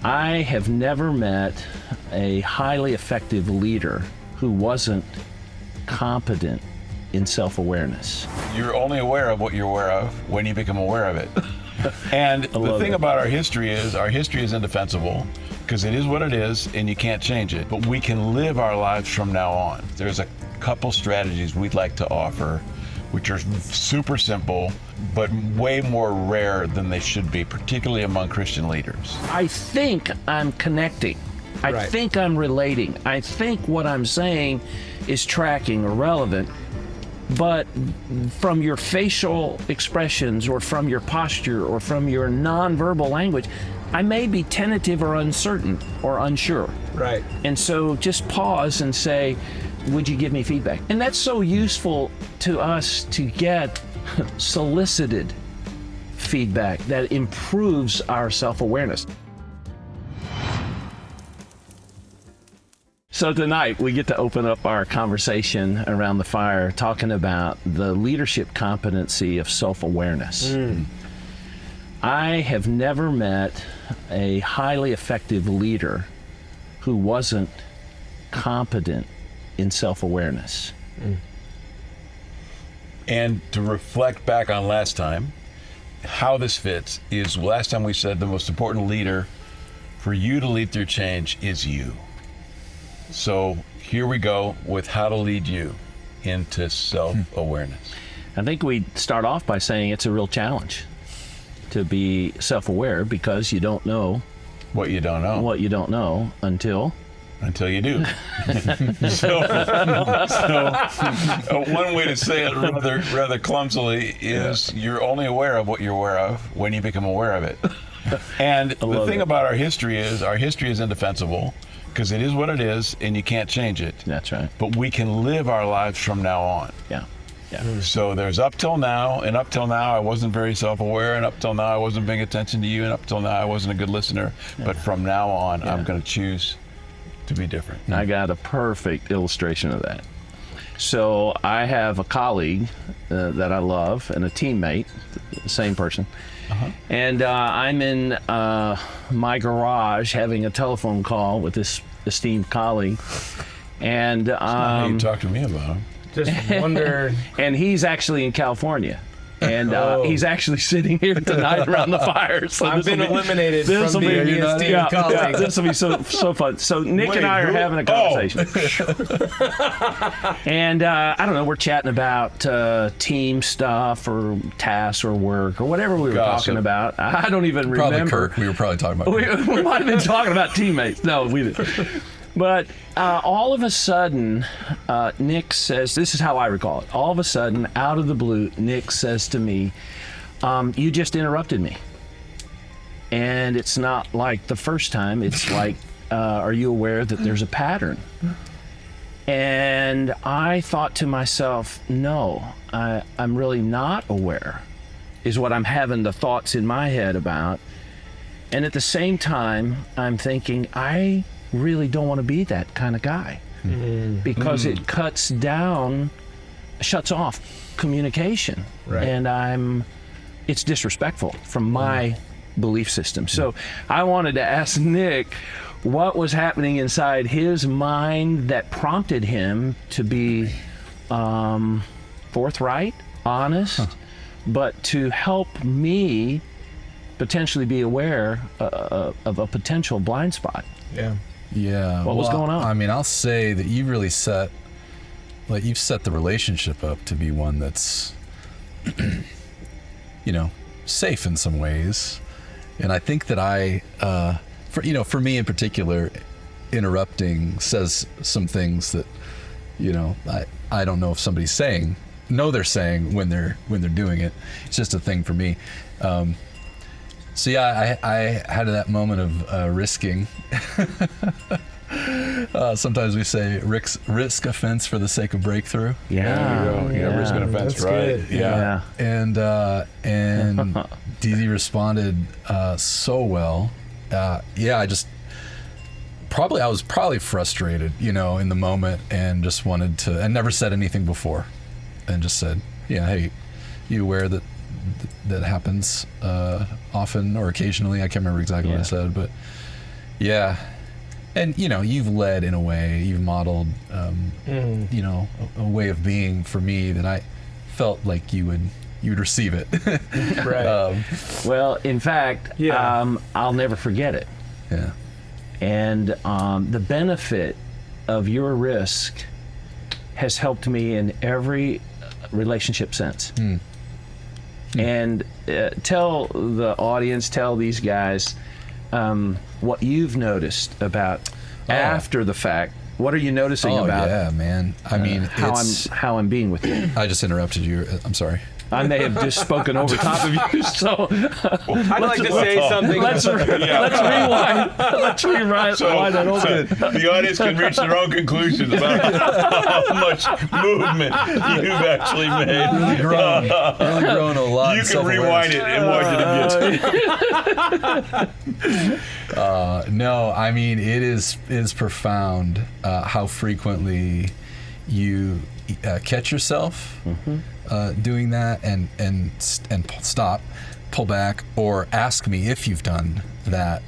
I have never met a highly effective leader who wasn't competent in self-awareness. You're only aware of what you're aware of when you become aware of it. And the thing about our history is indefensible because it is what it is and you can't change it. But we can live our lives from now on. There's a couple strategies we'd like to offer which are super simple, but way more rare than they should be, particularly among Christian leaders. I think I'm connecting. I think I'm relating. I think what I'm saying is tracking or relevant, but from your facial expressions or from your posture or from your nonverbal language, I may be tentative or uncertain or unsure. Right. And so just pause and say, would you give me feedback? And that's so useful to us to get solicited feedback that improves our self-awareness. So tonight we get to open up our conversation around the fire talking about the leadership competency of self-awareness. I have never met a highly effective leader who wasn't competent in self-awareness. And to reflect back on last time, how this fits is last time we said the most important leader for you to lead through change is you. So here we go with how to lead you into self-awareness. I think we start off by saying it's a real challenge to be self-aware because you don't know What you don't know. what you don't know until you do. so one way to say it rather clumsily is you're only aware of what you're aware of when you become aware of it. And the thing about our history is indefensible because it is what it is and you can't change it. That's right. But we can live our lives from now on. Yeah. So there's up till now, and up till now I wasn't very self-aware, and up till now I wasn't paying attention to you, and up till now I wasn't a good listener. But from now on, I'm going to choose to be different. I got a perfect illustration of that. So I have a colleague that I love and a teammate, the same person. And I'm in my garage having a telephone call with this esteemed colleague. And Not how you talk to me about him. Just wonder. And he's actually in California. And he's actually sitting here tonight around the fire. So I've been eliminated from the esteemed colleague. This will be so fun. So Nick and I are having a conversation. And I don't know, we're chatting about team stuff or tasks or work or whatever we were talking about. I don't even remember. Probably Kirk. We were probably talking about Kirk. We might have been talking about teammates. No, we didn't. But all of a sudden, Nick says, this is how I recall it. All of a sudden, out of the blue, Nick says to me, you just interrupted me. And it's not like the first time. It's like, are you aware that there's a pattern? And I thought to myself, no, I'm really not aware, is what I'm having the thoughts in my head about. And at the same time, I'm thinking, I really don't want to be that kind of guy because it shuts off communication. And it's disrespectful from my belief system. So I wanted to ask Nick what was happening inside his mind that prompted him to be forthright, honest, but to help me potentially be aware of a potential blind spot. Yeah. What was going on? I mean, I'll say that you really you've set the relationship up to be one that's, safe in some ways. And I think that for me in particular, interrupting says some things that, I don't know if somebody's saying, they're saying when they're doing it. It's just a thing for me. So yeah, I had that moment of risking. Sometimes we say risk offense for the sake of breakthrough. Risk an offense, that's right? good. Yeah. And DZ responded so well. I was probably frustrated, in the moment, and just wanted to, and never said anything before, and just said, hey, you aware that happens often or occasionally? I can't remember exactly what I said, but Yeah. And, you've led in a way, you've modeled, a way of being for me that I felt like you would receive it. Right. Well, in fact, I'll never forget it. Yeah. And the benefit of your risk has helped me in every relationship since. And tell the audience, tell these guys what you've noticed about after the fact. What are you noticing about? Yeah, man. I mean, how I'm being with you. I just interrupted you. I'm sorry. I may have just spoken over top of you, so I'd like to say something. let's rewind. Let's rewind that over. The audience can reach their own conclusions about how much movement you've actually made. Really grown a lot. You can rewind it and watch it again. No, I mean, it is profound how frequently you catch yourself doing that and stop, pull back, or ask me if you've done that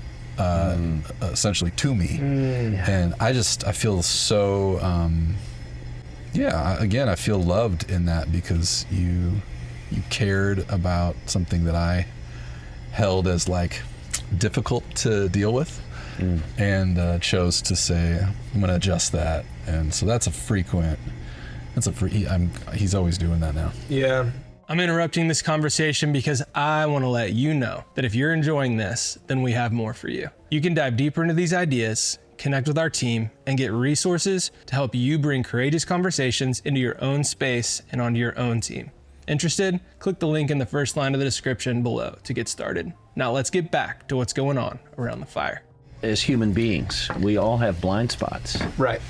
essentially to me. And I feel so again, I feel loved in that because you cared about something that I held as like difficult to deal with, and chose to say, I'm going to adjust that. And so he's always doing that now. Yeah. I'm interrupting this conversation because I want to let you know that if you're enjoying this, then we have more for you. You can dive deeper into these ideas, connect with our team, and get resources to help you bring courageous conversations into your own space and onto your own team. Interested? Click the link in the first line of the description below to get started. Now let's get back to what's going on around the fire. As human beings, we all have blind spots. Right.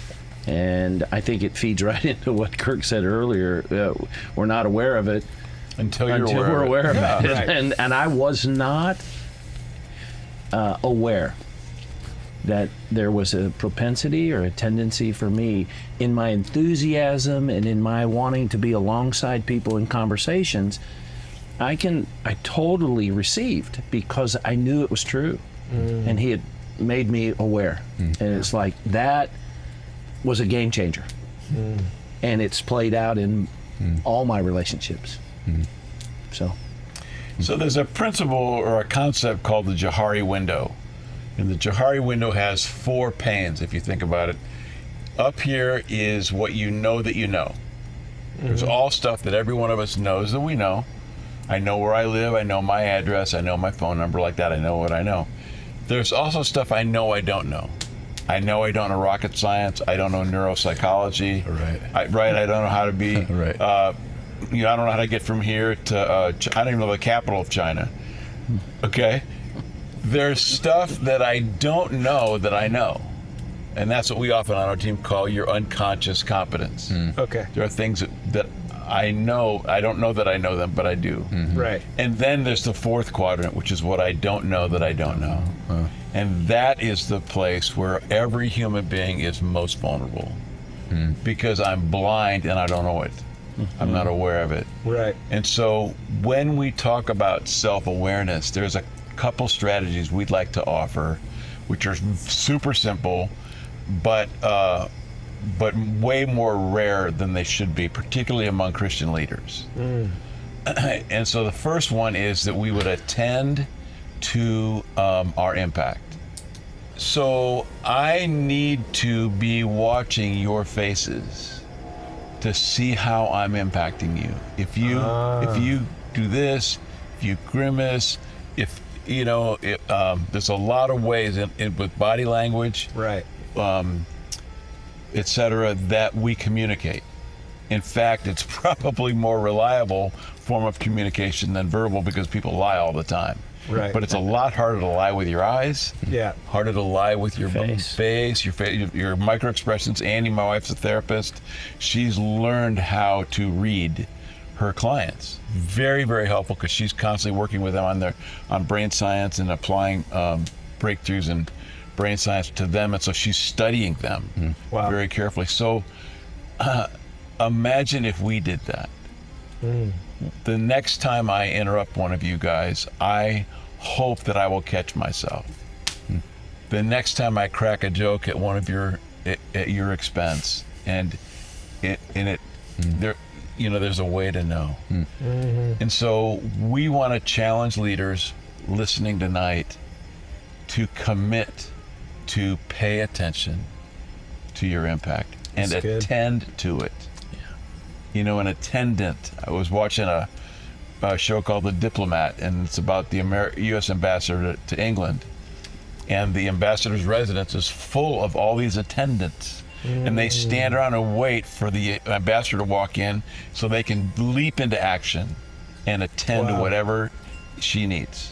And I think it feeds right into what Kirk said earlier. We're not aware of it until we're aware of it. Right. And I was not aware that there was a propensity or a tendency for me in my enthusiasm and in my wanting to be alongside people in conversations. I totally received because I knew it was true, and he had made me aware. And it's like that was a game changer, and it's played out in all my relationships. So there's a principle or a concept called the Johari window, and the Johari window has 4 panes. If you think about it, up here is what you know that you know. There's all stuff that every one of us knows that we know. I know where I live, I know my address, I know my phone number, like that. I know what I know. There's also stuff I know I don't know. I know I don't know rocket science. I don't know neuropsychology. Right. I don't know how to be. Right. I don't know how to get from here to. I don't even know the capital of China. Okay. There's stuff that I don't know that I know, and that's what we often on our team call your unconscious competence. Okay. There are things that I know. I don't know that I know them, but I do. Right. And then there's the 4th quadrant, which is what I don't know that I don't know. And that is the place where every human being is most vulnerable, because I'm blind and I don't know it. I'm not aware of it. Right. And so when we talk about self-awareness, there's a couple strategies we'd like to offer, which are super simple, but way more rare than they should be, particularly among Christian leaders. And so the first one is that we would attend to our impact. So I need to be watching your faces to see how I'm impacting you. If you do this, if you grimace, there's a lot of ways with body language, Right. etc., that we communicate. In fact, it's probably more reliable form of communication than verbal, because people lie all the time. Right. But it's a lot harder to lie with your eyes. Yeah. Harder to lie with your face, your micro expressions. Annie, my wife's a therapist. She's learned how to read her clients. Very, very helpful, because she's constantly working with them on brain science and applying breakthroughs in brain science to them, and so she's studying them very carefully. So imagine if we did that. The next time I interrupt one of you guys, I hope that I will catch myself. the next time I crack a joke at one of your at your expense, and there, there's a way to know. And so we want to challenge leaders listening tonight to commit to pay attention to your impact and That's good. attend to it. An attendant. I was watching a show called The Diplomat, and it's about the U.S. ambassador to England. And the ambassador's residence is full of all these attendants. And they stand around and wait for the ambassador to walk in so they can leap into action and attend to Wow. whatever she needs.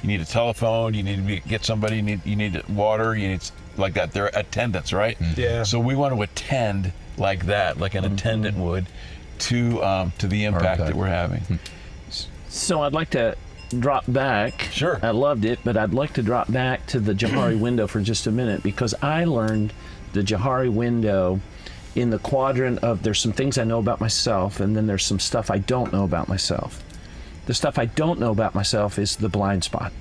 You need a telephone, you need to get somebody, you need water, you need like that. They're attendants, right? Yeah. So we want to attend like that, like an attendant would, to the impact that we're having. So I'd like to drop back. Sure. I loved it, but I'd like to drop back to the Johari window for just a minute, because I learned the Johari window in the quadrant of there's some things I know about myself, and then there's some stuff I don't know about myself. The stuff I don't know about myself is the blind spot.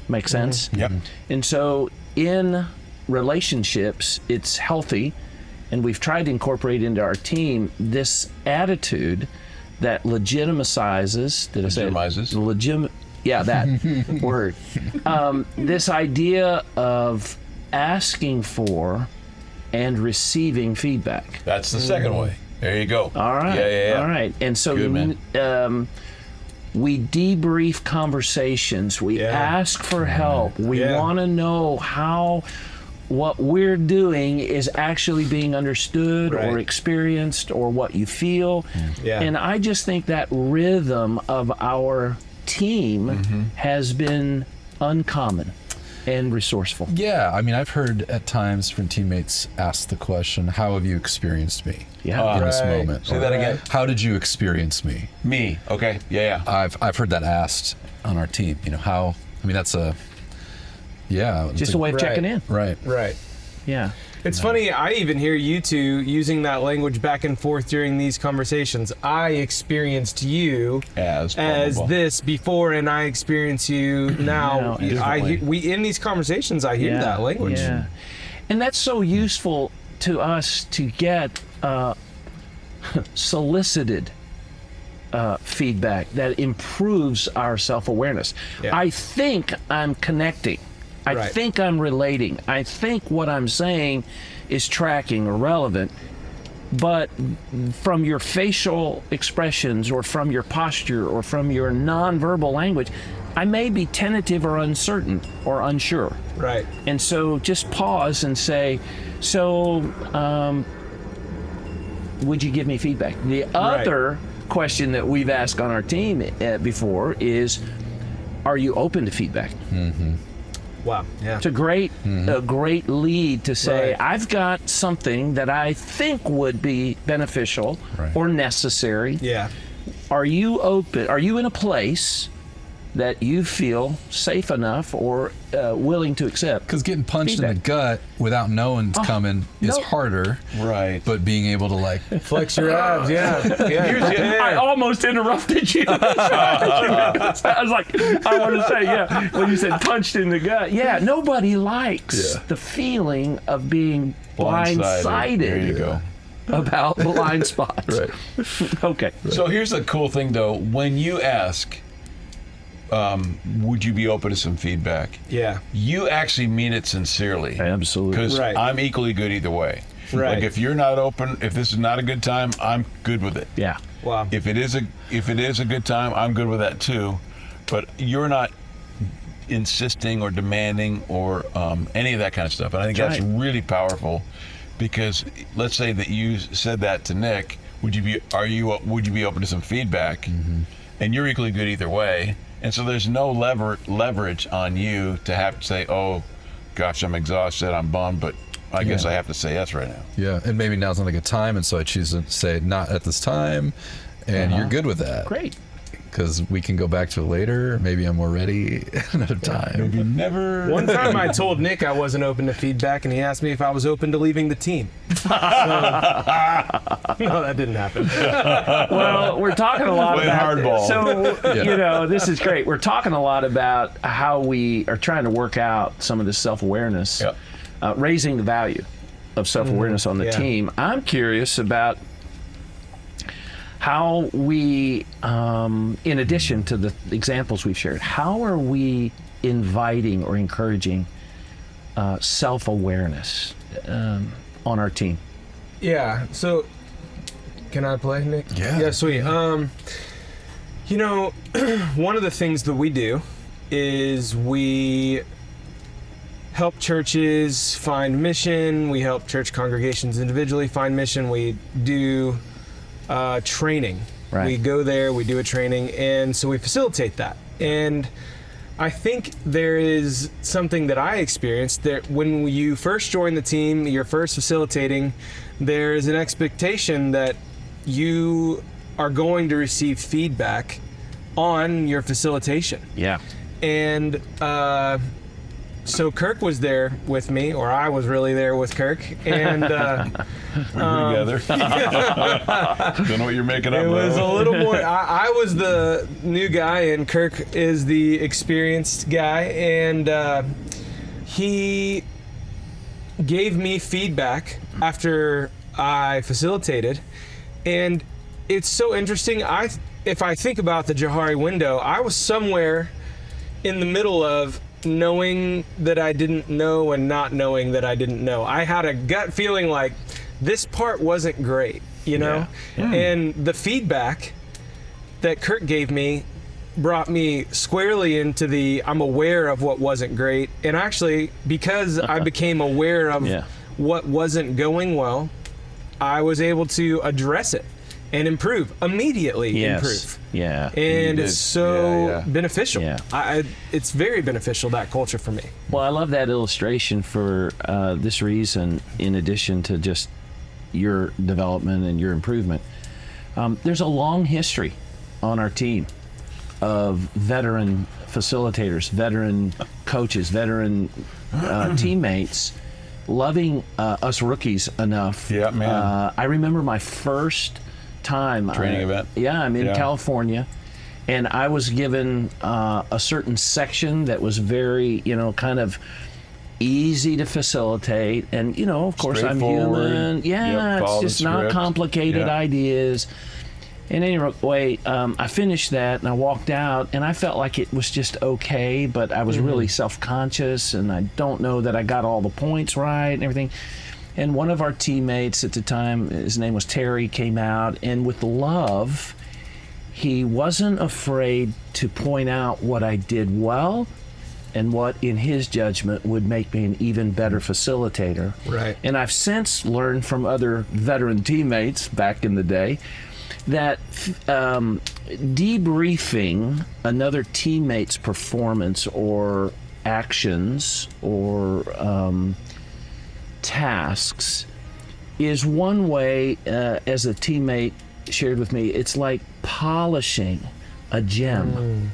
Make sense? Yep. And so in relationships, it's healthy, and we've tried to incorporate into our team this attitude that legitimizes, did I say it? Legitimizes. Yeah, that word. This idea of asking for and receiving feedback. That's the second way. There you go. All right. Yeah. All right. And so Good, man. we debrief conversations. We Yeah. ask for help. We Yeah. want to know how what we're doing is actually being understood or Right. experienced, or what you feel. Yeah. And I just think that rhythm of our team has been uncommon and resourceful. Yeah, I mean, I've heard at times from teammates ask the question, "How have you experienced me Yeah. in this Right. moment?" Say that again. How did you experience me? Me. Okay. Yeah. I've heard that asked on our team. How? I mean, that's a it's Just a way of Right. checking in. right. Right. Yeah. It's funny, I even hear you two using that language back and forth during these conversations. I experienced you As as vulnerable. this before, and I experience you now. differently. We in these conversations, I hear that language. Yeah. And that's so useful to us to get solicited feedback that improves our self-awareness. Yeah. I think I'm connecting. I Right. think I'm relating. I think what I'm saying is tracking or relevant. But from your facial expressions, or from your posture, or from your nonverbal language, I may be tentative or uncertain or unsure. Right. And so just pause and say, would you give me feedback? The other question that we've asked on our team before is, are you open to feedback? Wow. Yeah. It's a great lead to say, Right. I've got something that I think would be beneficial Right. or necessary. Yeah. Are you open? Are you in a place that you feel safe enough or willing to accept? Because getting punched in the Feedback. gut without knowing it's coming is no. harder. Right. But being able to Flex your abs. Yeah. Yeah. I almost interrupted you. I was like, I want to say, yeah, when you said punched in the gut, yeah, nobody likes the feeling of being blindsided There you go. about blind spots. Right. Okay. So here's the cool thing, though. When you ask, would you be open to some feedback? Yeah. You actually mean it sincerely. Absolutely. Because Right. I'm equally good either way. Right. Like if you're not open, if this is not a good time, I'm good with it. Yeah. Wow. If it is a good time, I'm good with that too. But you're not insisting or demanding or any of that kind of stuff. And I think That's that's right. really powerful, because let's say that you said that to Nick. Would you be open to some feedback? And you're equally good either way. And so there's no leverage on you to have to say, oh, gosh, I'm exhausted, I'm bummed, but I guess I have to say yes right now. Yeah, and maybe now's not a good time, and so I choose to say not at this time, and you're good with that. Great. because we can go back to it later. Maybe I'm more ready another time. Maybe never. One time I told Nick I wasn't open to feedback, and he asked me if I was open to leaving the team. So, no, that didn't happen. Well, we're talking a lot Playing about hardball. So, Yeah. this is great. We're talking a lot about how we are trying to work out some of this self-awareness, Yep. raising the value of self-awareness on the yeah. team. I'm curious about how we, in addition to the examples we've shared, how are we inviting or encouraging self-awareness on our team? Yeah. So, can I play, Nick? Yeah. Yeah, sweet. You know, one of the things that we do is we help churches find mission. We help church congregations individually find mission. We do training. Right. We go there, we do a training, and so we facilitate that. And I think there is something that I experienced that when you first join the team, you're first facilitating, there is an expectation that you are going to receive feedback on your facilitation. Yeah. And so Kirk was there with me, or I was really there with Kirk, and We were together. Don't know what you're making up. it was a bro. little more. I was the new guy, and Kirk is the experienced guy, and he gave me feedback after I facilitated, and it's so interesting. If I think about the Johari window, I was somewhere in the middle of knowing that I didn't know and not knowing that I didn't know. I had a gut feeling like this part wasn't great, you know? Yeah. And the feedback that Kurt gave me brought me squarely into the I'm aware of what wasn't great. And actually, because I became aware of Yeah. what wasn't going well, I was able to address it and improve, immediately Yes. improve. Yeah. And did. it's so Yeah, yeah. beneficial. Yeah. It's very beneficial, that culture for me. Well, I love that illustration for this reason, in addition to just your development and your improvement. There's a long history on our team of veteran facilitators, veteran coaches, veteran teammates loving us rookies enough. Yeah, man. I remember my first time. Training event? Yeah, I'm in Yeah. California. And I was given a certain section that was very, kind of easy to facilitate. And, of course, I'm Straightforward. human. Yeah, Yep, it's follow the just not script. complicated Yeah. ideas. And anyway, I finished that and I walked out and I felt like it was just okay, but I was really self-conscious and I don't know that I got all the points right and everything. And one of our teammates at the time, his name was Terry, came out, and with love, he wasn't afraid to point out what I did well and what, in his judgment, would make me an even better facilitator. Right. And I've since learned from other veteran teammates back in the day that debriefing another teammate's performance or actions or tasks is one way, as a teammate shared with me, it's like polishing a gem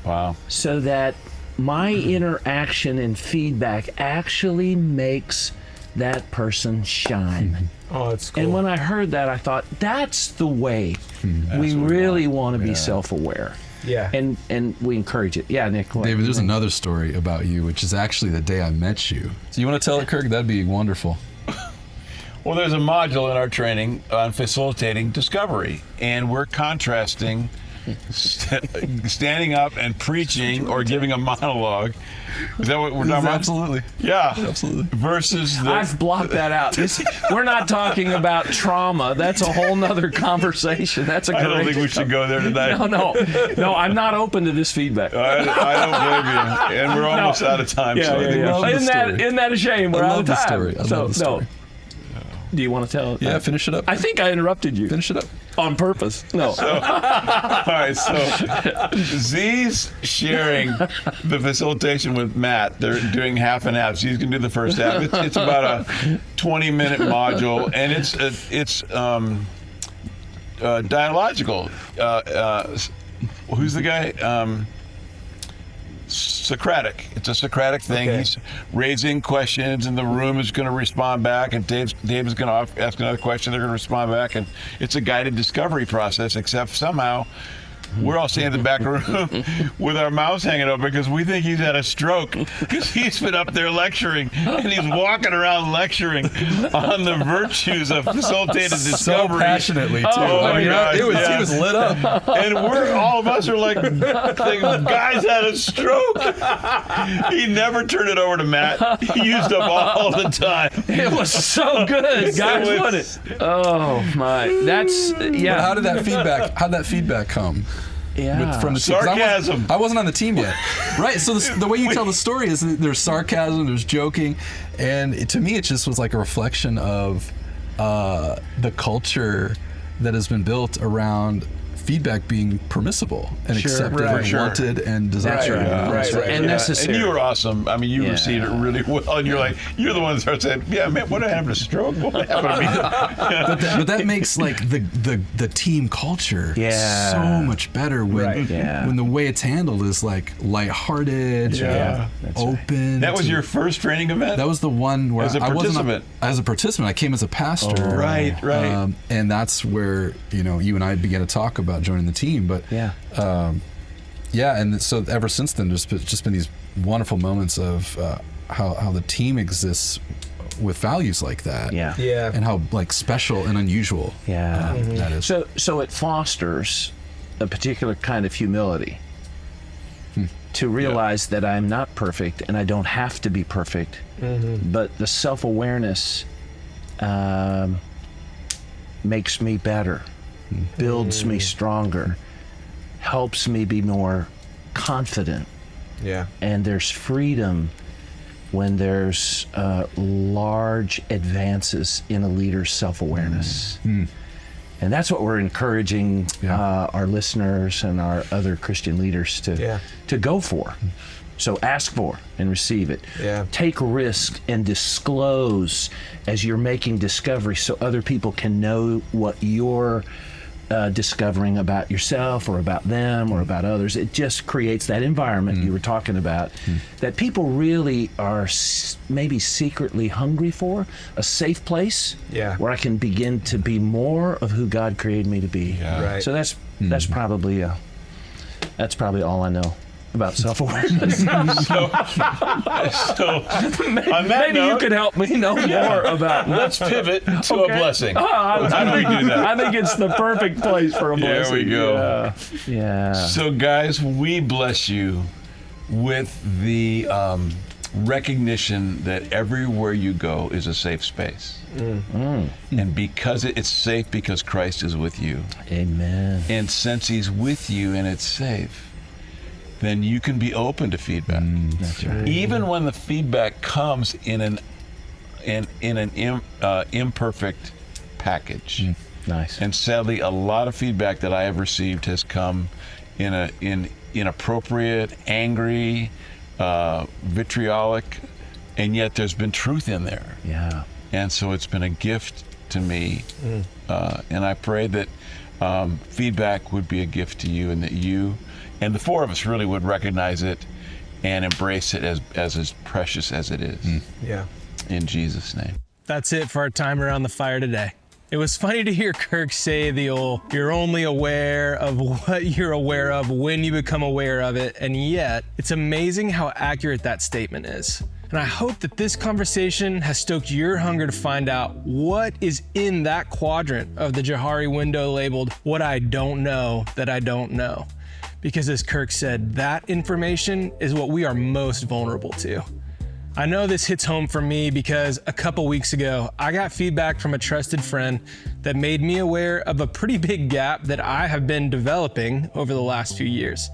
Wow. so that my interaction and feedback actually makes that person shine. Oh, it's cool. And when I heard that, I thought, that's the way we what we really want to be self-aware. yeah. And we encourage it. Yeah, Nick. what? David, there's another story about you, which is actually the day I met you. So you want to tell it, Kirk? That'd be wonderful. Well, there's a module in our training on facilitating discovery, and we're contrasting standing up and preaching or giving a monologue. Is that what we're talking about? Absolutely. Yeah. Absolutely. Versus the. I've blocked that out. We're not talking about trauma. That's a whole nother conversation. That's a great. I don't think we should go there tonight. No, I'm not open to this feedback. I don't blame you. And we're almost out of time. so I think we Love the Isn't story. that a shame? We're I out love of the time. story. I love the story. No. Do you want to tell? Yeah, finish it up. I think I interrupted you Finish it up. on purpose. No. All right, so Z's sharing the facilitation with Matt. They're doing half and half. Z's going to do the first half. It's about a 20-minute module, and it's dialogical. who's the guy? Socratic. It's a Socratic thing. Okay. He's raising questions, and the room is going to respond back, and Dave is going to ask another question. They're going to respond back, and it's a guided discovery process. Except somehow, we're all sitting in the back room with our mouths hanging open because we think he's had a stroke because he's been up there lecturing, and he's walking around lecturing on the virtues of facilitated discovery. So passionately too. Oh my God, he yeah. was lit up. And all of us are like, the guy's had a stroke. He never turned it over to Matt. He used up all the time. It was so good, guys. So What it's- it? Oh my, that's yeah. But how'd that feedback come? Yeah. From the team? 'Cause Sarcasm. I wasn't on the team yet, right? So the way you tell the story is that there's sarcasm, there's joking, and to me it just was like a reflection of the culture that has been built around feedback being permissible and Sure. accepted Right. and Sure. wanted and desired. That's right. you know? Right, So- right. And necessary. And you were awesome. I mean, you Yeah. received it really well. And you're the one that started saying, "Yeah, man, what happened to stroke? What happened to me?" But that makes like the team culture Yeah. so much better when Right. Yeah. when the way it's handled is like lighthearted, Yeah. That's right. open. That was to- your first training event. That was the one where As a I wasn't participant. as a participant. I came as a pastor. Oh. Right. And that's where you and I began to talk about joining the team. But Yeah. yeah, and so ever since then, there's just been these wonderful moments of how the team exists with values like that. Yeah. Yeah. And how like special and unusual Yeah. that is. So it fosters a particular kind of humility to realize that I'm not perfect and I don't have to be perfect, but the self-awareness makes me better, builds me stronger, helps me be more confident, Yeah. and there's freedom when there's large advances in a leader's self-awareness. And that's what we're encouraging our listeners and our other Christian leaders to go for. So ask for and receive it. Yeah. Take risk and disclose as you're making discovery so other people can know what you're discovering about yourself or about them or about others. It just creates that environment you were talking about that people really are maybe secretly hungry for, a safe place where I can begin to be more of who God created me to be. Yeah. Right. So that's probably all I know about self-awareness. So on that Maybe you note, could help me know more about let's pivot to a blessing. How do we do that? I think it's the perfect place for a There blessing. we go. Yeah. So, guys, we bless you with the recognition that everywhere you go is a safe space. And because it's safe because Christ is with you. Amen. And since he's with you and it's safe, then you can be open to feedback. That's right. Even when the feedback comes in an imperfect package. Nice. And sadly, a lot of feedback that I have received has come in inappropriate, angry, vitriolic, and yet there's been truth in there. Yeah. And so it's been a gift to me. And I pray that feedback would be a gift to you, and that you and the four of us really would recognize it and embrace it as precious as it is. Yeah. In Jesus' name. That's it for our time around the fire today. It was funny to hear Kirk say you're only aware of what you're aware of when you become aware of it, and yet it's amazing how accurate that statement is. And I hope that this conversation has stoked your hunger to find out what is in that quadrant of the Johari window labeled "What I Don't Know That I Don't Know." Because as Kirk said, that information is what we are most vulnerable to. I know this hits home for me because a couple weeks ago, I got feedback from a trusted friend that made me aware of a pretty big gap that I have been developing over the last few years.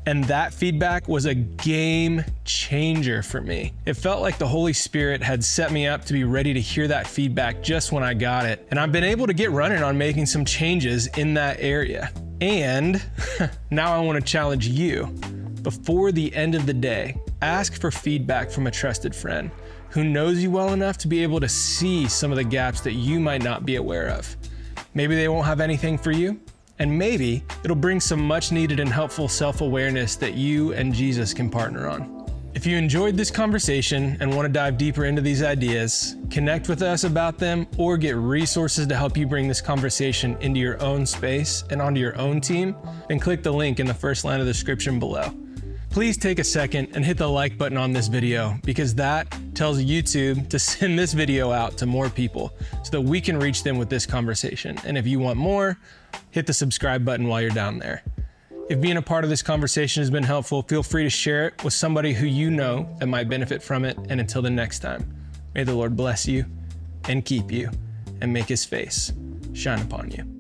And that feedback was a game changer for me. It felt like the Holy Spirit had set me up to be ready to hear that feedback just when I got it. And I've been able to get running on making some changes in that area. And now I want to challenge you. Before the end of the day, ask for feedback from a trusted friend who knows you well enough to be able to see some of the gaps that you might not be aware of. Maybe they won't have anything for you, And maybe it'll bring some much needed and helpful self-awareness that you and Jesus can partner on. If you enjoyed this conversation and want to dive deeper into these ideas, connect with us about them, or get resources to help you bring this conversation into your own space and onto your own team, then click the link in the first line of the description below. Please take a second and hit the like button on this video, because that tells YouTube to send this video out to more people so that we can reach them with this conversation. And if you want more, hit the subscribe button while you're down there. If being a part of this conversation has been helpful, feel free to share it with somebody who you know that might benefit from it. And until the next time, may the Lord bless you and keep you and make his face shine upon you.